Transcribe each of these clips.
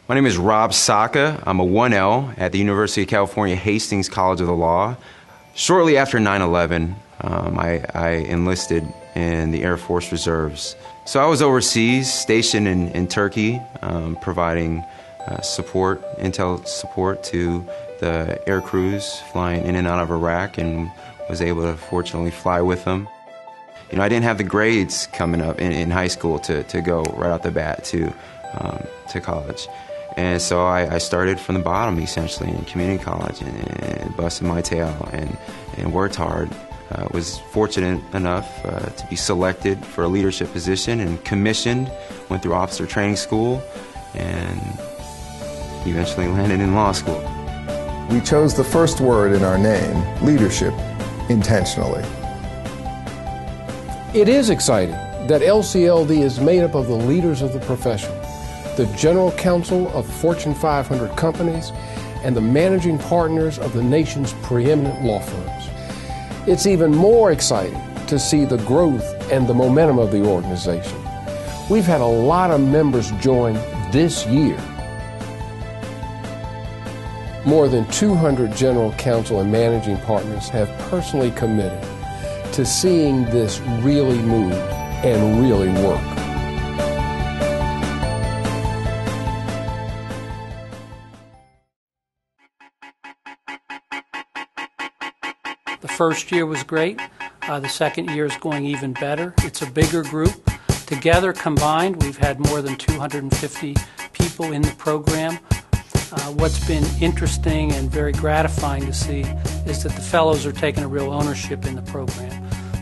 My name is Rob Saka. I'm a 1L at the University of California, Hastings College of the Law. Shortly after 9/11, I enlisted in the Air Force Reserves. So I was overseas, stationed in Turkey, providing intel support to the air crews flying in and out of Iraq, and was able to fortunately fly with them. You know, I didn't have the grades coming up in high school to go right out the bat to college. And so I started from the bottom, essentially, in community college, and busted my tail and worked hard. Was fortunate enough to be selected for a leadership position and commissioned, went through officer training school, and eventually landed in law school. We chose the first word in our name, leadership, intentionally. It is exciting that LCLD is made up of the leaders of the profession, the general counsel of Fortune 500 companies, and the managing partners of the nation's preeminent law firms. It's even more exciting to see the growth and the momentum of the organization. We've had a lot of members join this year. More than 200 general counsel and managing partners have personally committed to seeing this really move and really work. The first year was great. The second year is going even better. It's a bigger group. Together, combined, we've had more than 250 people in the program. What's been interesting and very gratifying to see is that the fellows are taking a real ownership in the program.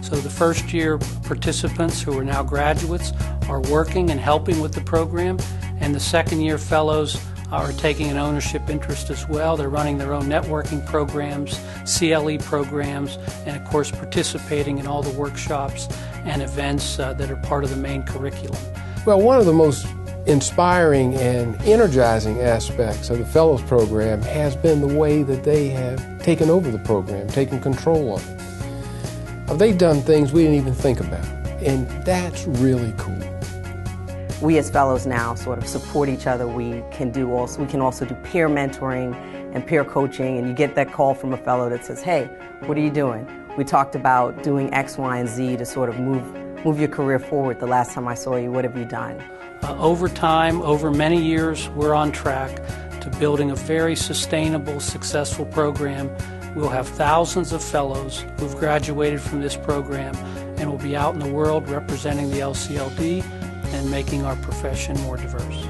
So the first year participants, who are now graduates, are working and helping with the program, and the second year fellows are taking an ownership interest as well. They're running their own networking programs, CLE programs, and of course participating in all the workshops and events that are part of the main curriculum. Well, one of the most inspiring and energizing aspects of the Fellows Program has been the way that they have taken over the program, taken control of it. They've done things we didn't even think about, and that's really cool. We as fellows now sort of support each other. We can also do peer mentoring and peer coaching, and you get that call from a fellow that says, hey, what are you doing? We talked about doing X, Y, and Z to sort of move your career forward. The last time I saw you, what have you done? Over time, over many years, we're on track to building a very sustainable, successful program. We'll have thousands of fellows who've graduated from this program and will be out in the world representing the LCLD and making our profession more diverse.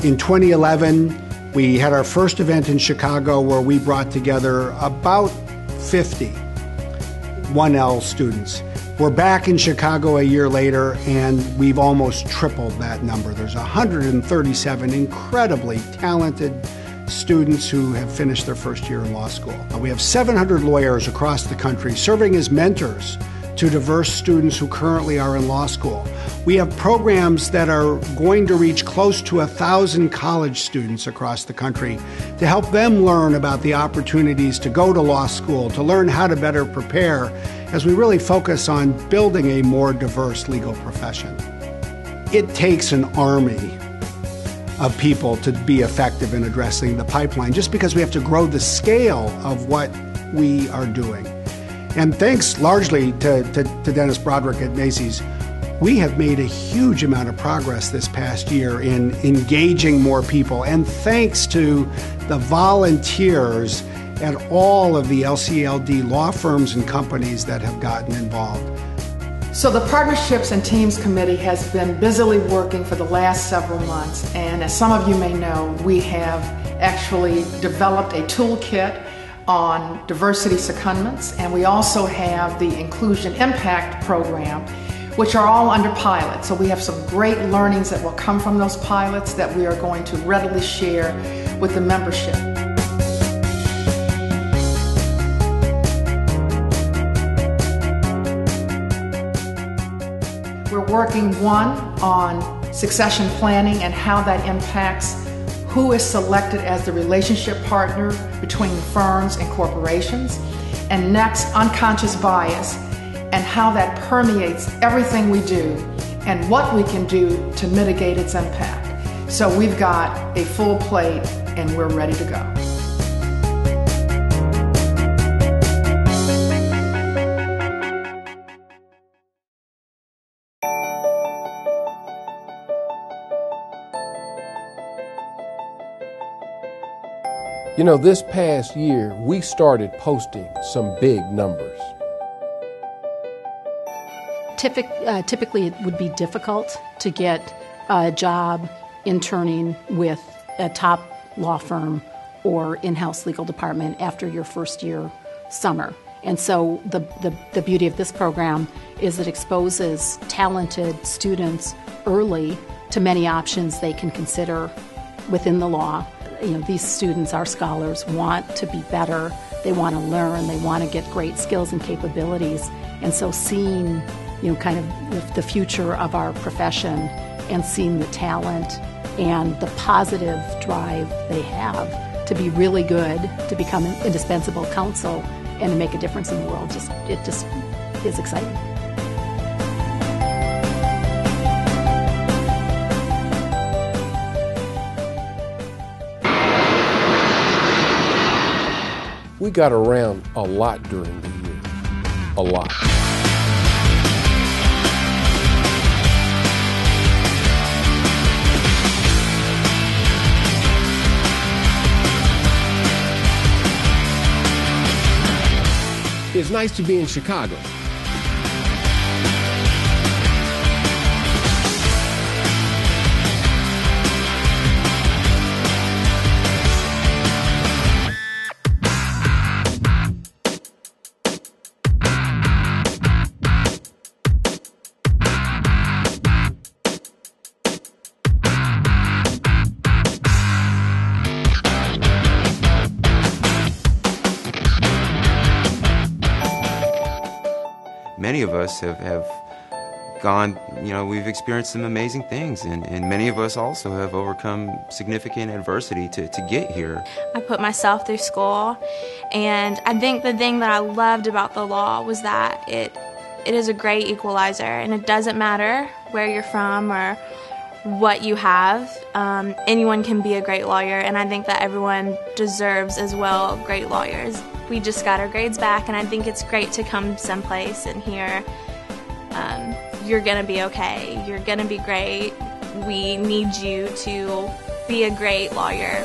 In 2011, we had our first event in Chicago where we brought together about 50 1L students. We're back in Chicago a year later, and we've almost tripled that number. There's 137 incredibly talented students who have finished their first year in law school. We have 700 lawyers across the country serving as mentors to diverse students who currently are in law school. We have programs that are going to reach close to 1,000 college students across the country to help them learn about the opportunities to go to law school, to learn how to better prepare, as we really focus on building a more diverse legal profession. It takes an army of people to be effective in addressing the pipeline, just because we have to grow the scale of what we are doing. And thanks largely to Dennis Broderick at Macy's, we have made a huge amount of progress this past year in engaging more people. And thanks to the volunteers at all of the LCLD law firms and companies that have gotten involved. So the Partnerships and Teams Committee has been busily working for the last several months. And as some of you may know, we have actually developed a toolkit on diversity secondments, and we also have the Inclusion Impact Program, which are all under pilot. So we have some great learnings that will come from those pilots that we are going to readily share with the membership. We're working, one, on succession planning and how that impacts who is selected as the relationship partner between firms and corporations, and next, unconscious bias and how that permeates everything we do and what we can do to mitigate its impact. So we've got a full plate and we're ready to go. You know, this past year, we started posting some big numbers. Typically, it would be difficult to get a job interning with a top law firm or in-house legal department after your first year summer. And so the beauty of this program is it exposes talented students early to many options they can consider within the law. You know, these students, our scholars, want to be better. They want to learn. They want to get great skills and capabilities. And so seeing, you know, kind of the future of our profession and seeing the talent and the positive drive they have to be really good, to become an indispensable counsel and to make a difference in the world, it just is exciting. We got around a lot during the year, a lot. It's nice to be in Chicago. Many of us have gone, you know, we've experienced some amazing things, and many of us also have overcome significant adversity to get here. I put myself through school, and I think the thing that I loved about the law was that it is a great equalizer, and it doesn't matter where you're from or what you have. Anyone can be a great lawyer, and I think that everyone deserves as well great lawyers. We just got our grades back, and I think it's great to come someplace and hear you're going to be okay, you're going to be great, we need you to be a great lawyer.